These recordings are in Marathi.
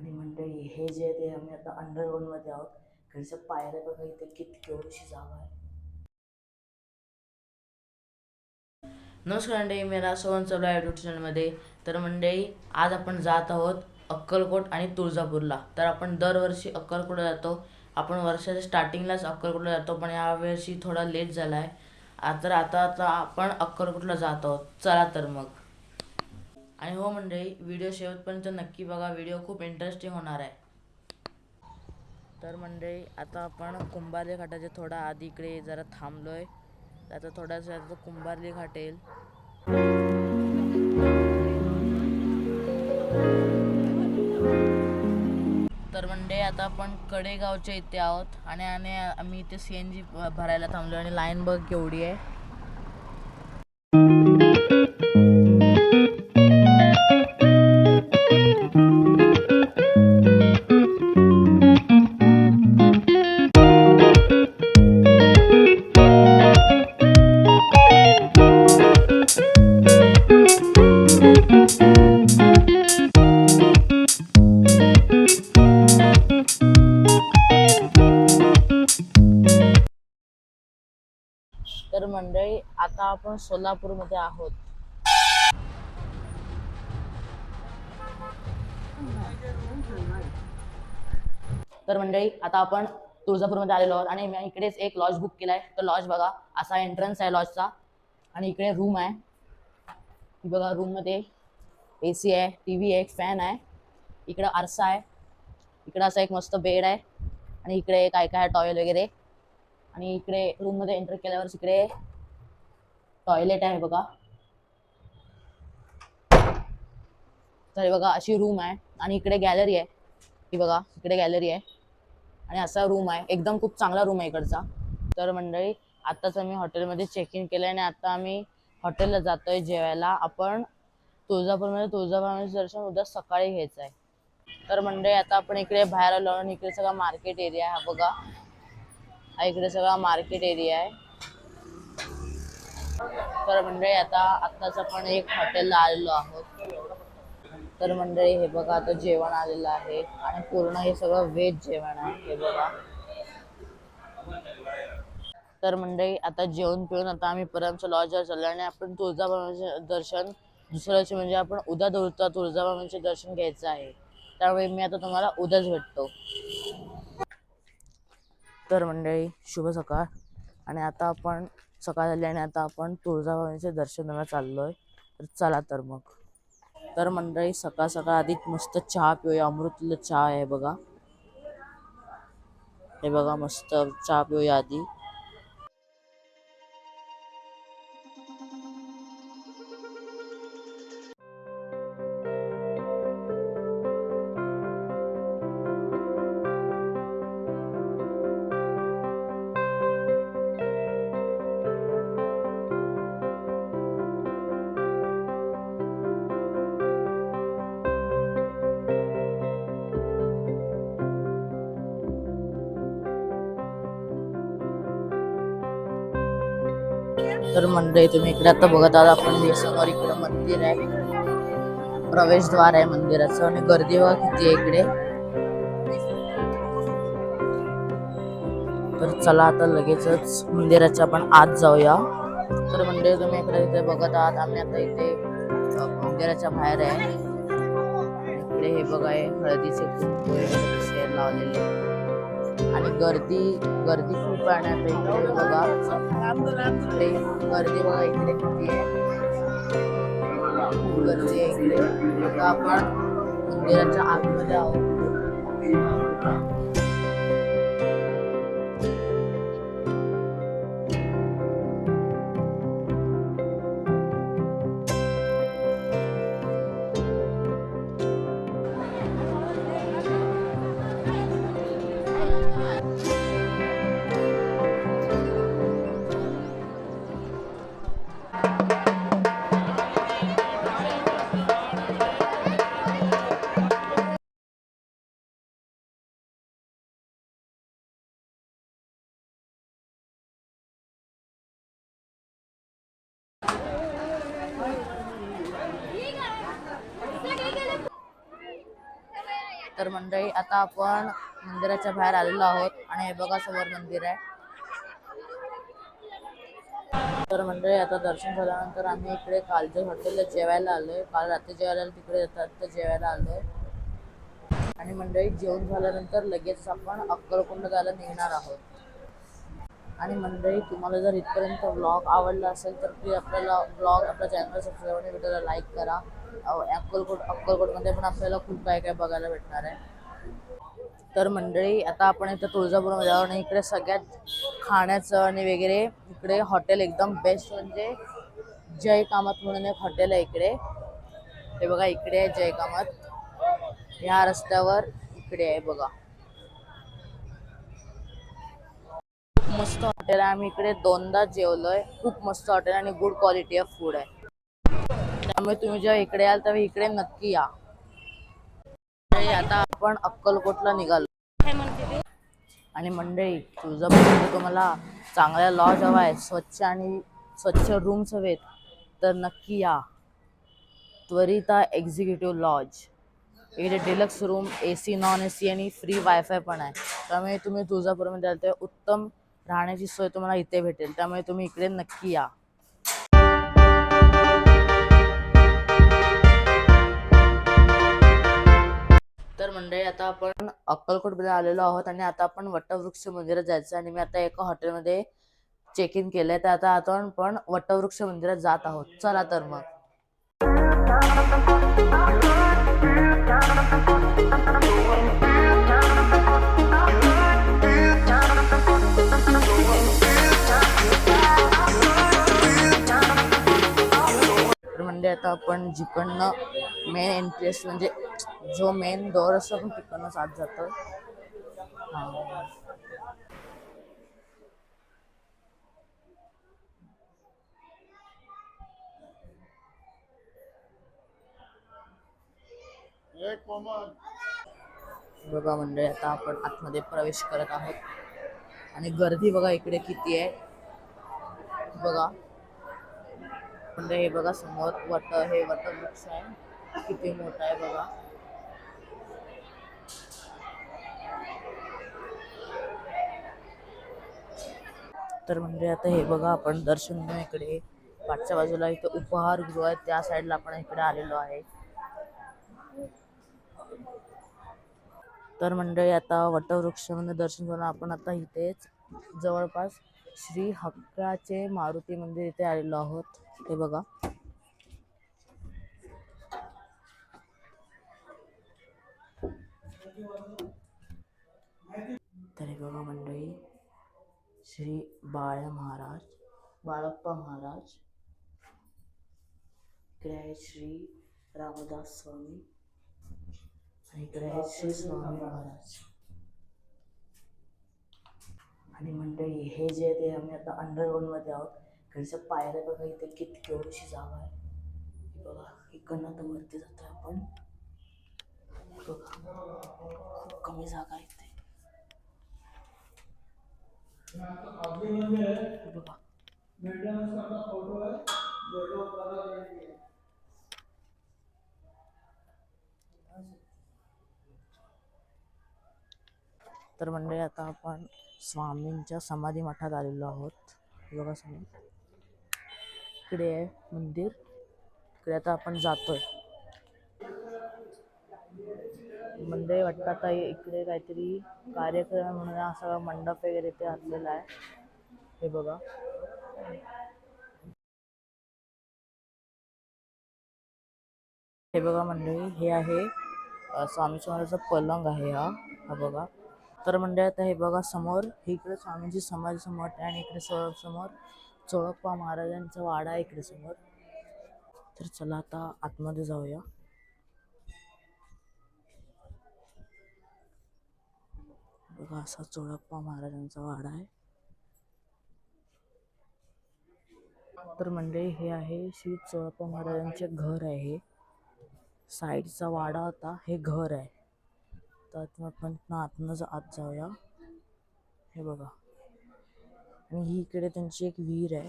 आणि मंडळी हे जे ते आम्ही आता अंडरग्राऊंडमध्ये आहोत. घरच्या पायऱ्या बघा, इथे किती केवढीशी जागा आहे. नमस्कार मंडळी, मेरा सोहन चालू आहे यूट्यूब चॅनलमध्ये. तर मंडळी आज आपण जात आहोत अक्कलकोट आणि तुळजापूरला. तर आपण दरवर्षी अक्कलकोटला जातो. आपण वर्षाच्या स्टार्टिंगलाच अक्कलकोटला जातो, पण यावर्षी थोडा लेट झाला आहे. तर आता आपण अक्कलकोटला जात आहोत. चला तर मग. आणि हो मंडळी, व्हिडिओ शेवटपर्यंत नक्की बघा. व्हिडिओ खूप इंटरेस्टिंग होणार आहे. तर मंडळी आता आपण कुंभारली घाटाच्या थोडा आधी इकडे जरा थांबलोय. आता थोडासा कुंभारली घाट येईल. तर मंडळी आता आपण कडेगावच्या इथे आहोत आणि आम्ही इथे CNG भरायला थांबलो आणि लाईन बघ केवढी आहे. तर मंडळी आता आपण सोलापूरमध्ये आहोत. तर मंडळी आता आपण तुळजापूरमध्ये आलेलो आहोत आणि मी इकडेच एक लॉज बुक केलाय. तर लॉज बघा, असा एंट्रन्स आहे लॉजचा आणि इकडे रूम आहे. बघा, रूम मध्ये AC आहे, TV आहे, फॅन आहे, इकडे आरसा आहे, इकडे असा एक मस्त बेड आहे आणि इकडे काय काय टॉयलेट वगैरे. आणि इकडे रूम मध्ये एंटर केल्यावर इकडे टॉयलेट आहे बघा. तर बघा अशी रूम आहे आणि इकडे गॅलरी आहे. ही बघा, इकडे गॅलरी आहे आणि असा रूम आहे. एकदम खूप चांगला रूम आहे इकडचा. तर मंडळी आत्ताच आम्ही हॉटेलमध्ये चेक इन केलं आणि आता आम्ही हॉटेलला जातोय जेवायला. आपण तुळजापूरमध्ये तुळजाभवानीचं दर्शन उद्या सकाळी घ्यायचं आहे. तर मंडळी आता आपण इकडे बाहेर आलो आणि इकडे सगळा मार्केट एरिया आहे. बघा, हा इकडे सगळा मार्केट एरिया आहे. तर मंडळी आत्ताच आपण एक हॉटेलला आलेलो आहोत. तर मंडळी हे बघा, आता जेवण आलेलं आहे आणि पूर्ण हे सगळं व्हेज जेवण आहे. हे बघा. तर मंडळी आता जेवण पिऊन आता आम्ही परत आमच्या लॉजवर चाललो आणि आपण तुळजाभवानीचे दर्शन दुसऱ्या दिवशी म्हणजे आपण उद्या तुळजाभवानीचे दर्शन घ्यायचं आहे. त्यामुळे मी आता तुम्हाला उद्याच भेटतो. तर मंडळी शुभ सकाळ. आणि आता आपण सकाळ झाली आणि आता आपण तुळजाभवानीचे दर्शनाला चाललोय. तर चला तर मग. तर मंडळी सकाळ सकाळ आधी मस्त चहा पिऊया. अमृतला चहा आहे बघा. हे बघा, मस्त चहा पिऊया आधी. तर मंडळी तुम्ही इकडे आता बघत आहात, आपण हे समोर इकडे मंदिर आहे, प्रवेशद्वार आहे मंदिराचं आणि गर्दी बघा किती आहे इकडे. तर चला आता लगेचच मंदिराच्या आपण आत जाऊया. तर मंडळी तुम्ही इकडे बघत आहात, आम्ही आता इथे मंदिराच्या बाहेर आहे. इकडे हे बघा, हळदीचे शेर लावलेले आणि गर्दी खूप आहे. इकडे बघा, इकडे गर्दी बघा, इकडे किती आहे, खूप गर्दी आहे इकडे. आता आपण मंदिराच्या आतमध्ये आहोत. तर मंडळी आता आपण मंदिराच्या बाहेर आलेलो आहोत आणि हे बघा समोर मंदिर आहे. तर मंडळी आता दर्शन झाल्यानंतर आम्ही इकडे कालच्या हॉटेलला जेवायला आलोय. काल रात्री जेवायला तिकडे येतात तर जेवायला आलोय. आणि मंडळी जेवण झाल्यानंतर लगेच आपण अक्कलकोटला जायला निघणार आहोत. आणि मंडळी तुम्हाला जर इथपर्यंत व्लॉग आवडला असेल तर प्लीज आपल्याला व्लॉग आपल्या चॅनल सबस्क्राईब आणि व्हिडिओला लाईक करा. अक्कलकोटमध्ये पण आपल्याला खूप काय काय बघायला भेटणार आहे. तर मंडळी आता आपण इथं तुळजापूरमध्ये आहोत आणि इकडे सगळ्यात खाण्याचं आणि वगैरे इकडे हॉटेल एकदम बेस्ट म्हणजे जय कामत म्हणून एक हॉटेल आहे इकडे. हे बघा इकडे आहे जय कामत. ह्या रस्त्यावर इकडे आहे बघा. मस्त हॉटेल आहे. आम्ही इकडे दोनदा जेवलोय. खूप मस्त हॉटेल आणि गुड क्वालिटी ऑफ फूड आहे. त्यामुळे तुम्ही जेव्हा इकडे याल तेव्हा इकडे नक्की या. आता आपण अक्कलकोटला निघालो. आणि मंडळी तुळजापूरमध्ये तुम्हाला चांगल्या लॉज हवा आहे, स्वच्छ रूम्स हवेत तर नक्की या. त्वरिता एक्झिक्युटिव्ह लॉज. इकडे deluxe room, AC, non AC आणि फ्री वायफाय पण आहे. त्यामुळे तुम्ही तुळजापूरमध्ये आल तर उत्तम राहण्याची सोय तुम्हाला इथे भेटेल. त्यामुळे तुम्ही इकडे नक्की या. तर मंडळी आता आपण अक्कलकोटमध्ये आलेलो आहोत आणि आता आपण वटवृक्ष मंदिरात जायचं आणि मी आता एका हॉटेलमध्ये चेक इन केलंय. तर आता आपण वटवृक्ष मंदिरात जात आहोत. चला तर मग. म्हणजे आता आपण जिकडनं मेन एंट्रेस म्हणजे जो मेन डोअर असतो आपण तिकडनंच आत जातो. बघा म्हणजे आता आपण आतमध्ये प्रवेश करत आहोत आणि गर्दी बघा इकडे किती आहे बघा. म्हणजे हे बघा समोर वटवृक्ष आहे, किती मोठा आहे बघा. तर म्हणजे आता हे बघा आपण दर्शन घेऊन इकडे पाठच्या बाजूला इथं उपहारगृह आहे, त्या साईडला आपण इकडे आलेलो आहे. तर मंडळी आता वटवृक्षामध्ये दर्शन करून आपण आता इथेच जवळपास श्री हक्काचे मारुती मंदिर इथे आलेलो आहोत. हे बघा. तर हे बघा मंडळी श्री बाळप्पा महाराज. इकडे आहे श्री रामदास स्वामी आणि इकडे आहे श्री स्वामी महाराज. आणि मंडळी हे जे ते आम्ही आता अंडरग्राऊंड मध्ये आहोत. इकडच्या पायऱ्या बघा, इथे किती केवढीशी जागा आहे बघा. इकडनं आता वरती जातोय आपण बघा. खूप कमी जागा आहे इथे बघा. तर मंडळी आता आपण स्वामींच्या समाधी मठात आलेलो आहोत. बघा समोर इकडे आहे मंदिर. इकडे आता आपण जातोय. मंडळी वाटतं आता इकडे काहीतरी कार्यक्रम म्हणून हा सगळा मंडप वगैरे ते असलेला आहे. हे बघा. हे बघा मंडळी हे आहे स्वामी समर्थांचा पलंग आहे हा बघा. तर मंडळी आता हे बघा समोर इकडे स्वामींची समाधी समोर आहे आणि इकडे समोर चोळप्पा महाराजांचा वाडा आहे इकडे समोर. तर चला आता आतमध्ये जाऊया. बघा असा चोळप्पा महाराजांचा वाडा आहे. तर मंडळी हे आहे श्री चोळप्पा महाराजांचे घर आहे. साईडचा वाडा होता, हे घर आहे. तर आपण आतनं आत जाऊया. हे बघा. आणि ही इकडे त्यांची एक विहीर आहे.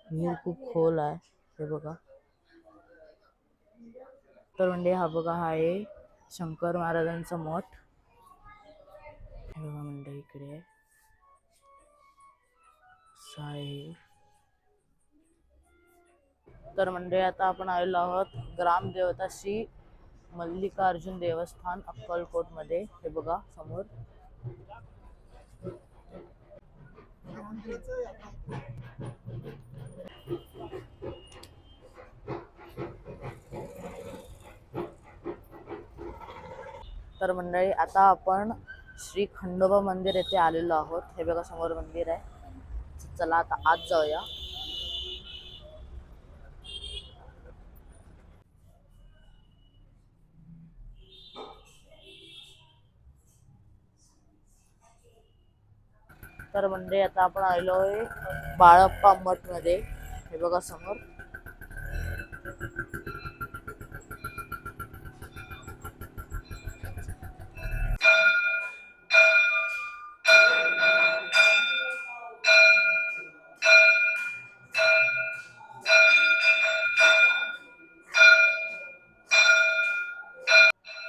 विहीर खूप खोल आहे. हे बघा. तर म्हणजे हा बघा हा आहे शंकर महाराजांचा मठ. हे बघा मंडळी इकडे साई. तर मंडळी आता आपण आलेलो आहोत ग्रामदेवता श्री मल्लिकार्जुन देवस्थान अक्कलकोट मध्ये. हे बघा समोर. तर मंडळी आता आपण श्री खंडोबा मंदिर येथे आलेलो आहोत. हे बघा समोर मंदिर आहे. चला आता आत जाऊया. तर मंडळी आता आपण आलेलो आहे बाळप्पा मठ मध्ये. हे बघा समोर.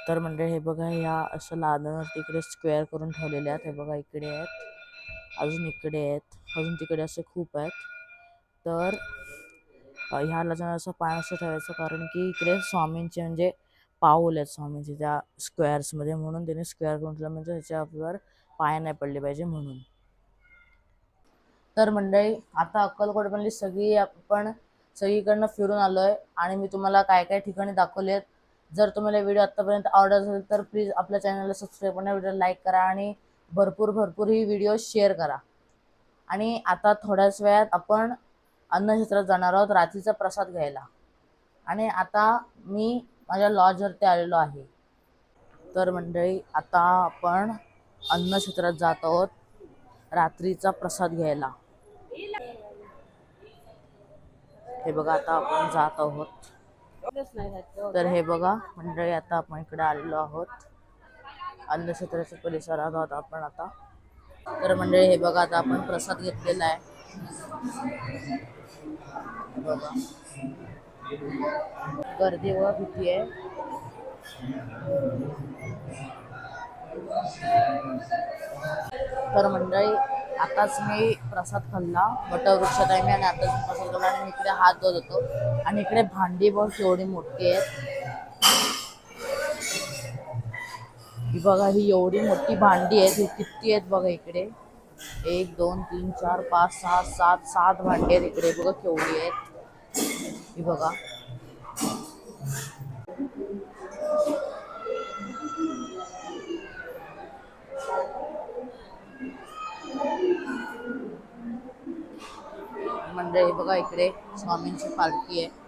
तर मंडळी हे बघा या असं लादावरती इकडे स्क्वेअर करून ठेवलेले आहेत. हे बघा इकडे आहेत, अजून इकडे आहेत, अजून तिकडे असे खूप आहेत. तर ह्या लादावर असं पाय असं ठेवायचं कारण की इकडे स्वामींचे म्हणजे पाऊल आहेत स्वामींचे त्या स्क्वेअर्स मध्ये, म्हणून त्याने स्क्वेअर करून ठेवलं म्हणजे ह्याच्यावर पाय नाही पडले पाहिजे म्हणून. तर मंडळी आता अक्कलकोट मधली सगळीकडनं फिरून आलोय आणि मी तुम्हाला काय काय ठिकाणी दाखवलेत. जर तुम्हाला व्हिडिओ आतापर्यंत आवडत असेल तर प्लीज आपल्या चॅनलला सबस्क्राईब करा, व्हिडिओ लाईक करा आणि भरपूर ही व्हिडिओ शेअर करा. आणि आता थोड्याच वेळात आपण अन्नक्षेत्रात जाणार आहोत रात्रीचा प्रसाद घ्यायला. आणि आता मी माझ्या लॉजवरती आलेलो आहे. तर मंडळी आता आपण अन्नक्षेत्रात जात आहोत रात्रीचा प्रसाद घ्यायला. हे बघा आता आपण जात आहोत. तर हे बघा मंडळी आता आपण इकडे आलेलो आहोत अन्नक्षेत्राच्या परिसरात आहोत आपण आता. तर मंडळी हे बघा आता आपण प्रसाद घेतलेला आहे. बघा गर्दी व भीती आहे. तर मंडळी आताच मी प्रसाद खाल्ला वटवृक्षात आहे मी, आणि आताच मी प्रसाद खाल्ला आणि मी इकडे हात धुत होतो. आणि इकडे भांडी बघ केवढी मोठी आहेत. ही बघा ही एवढी मोठी भांडी आहेत. ही किती आहेत बघा इकडे. 1 2 3 4 5 6 7 भांडी आहेत इकडे. बघा केवढी आहेत ही बघा. म्हणजे हे बघा इकडे स्वामींची पालखी आहे.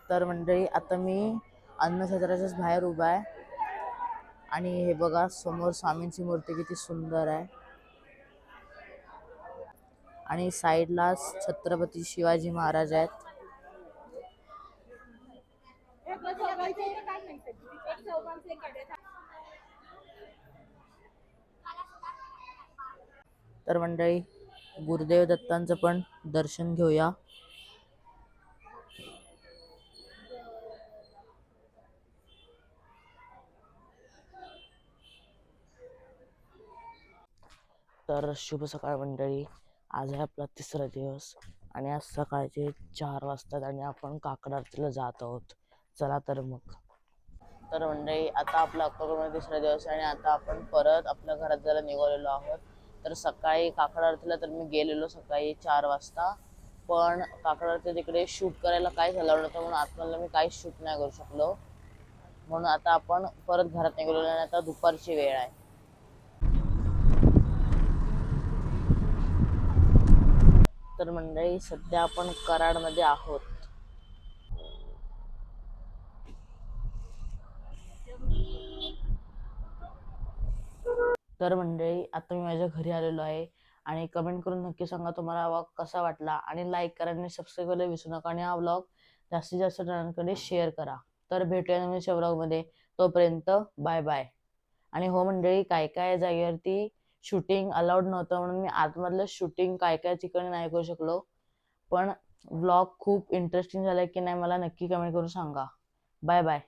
तर मंडळी आता मी अन्नक्षेत्राच्याच बाहेर उभा आहे आणि हे बघा समोर स्वामींची मूर्ती किती सुंदर आहे. आणि साईडला छत्रपती शिवाजी महाराज आहेत. तर मंडळी गुरुदेव दत्तांचं पण दर्शन घेऊया. तर शुभ सकाळ मंडळी. आज आहे आपला 3रा दिवस आणि आज सकाळचे 4 वाजतात आणि आपण काकड आरतीला जात आहोत. चला तर मग. तर मंडळी आता आपला अक्कलकोटमध्ये 3रा दिवस आहे आणि आता आपण परत आपल्या घरात जायला निघालेलो आहोत. तर सकाळी काकड आरतीला तर मी गेलेलो सकाळी 4 वाजता, पण काकड आरती तिकडे शूट करायला काहीच अलाउड नव्हतं म्हणून आतमध्ये मी काहीच शूट नाही करू शकलो. म्हणून आता आपण परत घरात निघालेलो आणि आता दुपारची वेळ आहे. तर मंडळी सध्या आपण कराडमध्ये आहोत. तर मंडळी आता मी माझ्या घरी आलेलो आहे आणि कमेंट करून नक्की सांगा तुम्हाला हा व्लॉग कसा वाटला आणि लाईक करा आणि सबस्क्राईब करायला विसरू नका आणि हा व्लॉग जास्तीत जास्त जणांकडे शेअर करा. तर भेटूया नवीनच्या व्लॉगमध्ये. तोपर्यंत बाय बाय. आणि हो मंडळी, काय काय जागेवरती शूटिंग अलाउड नव्हतं म्हणून मी आतमधलं शूटिंग काय काय ठिकाणी नाही करू शकलो. पण व्लॉग खूप इंटरेस्टिंग झालाय की नाही मला नक्की कमेंट करून सांगा. Bye bye.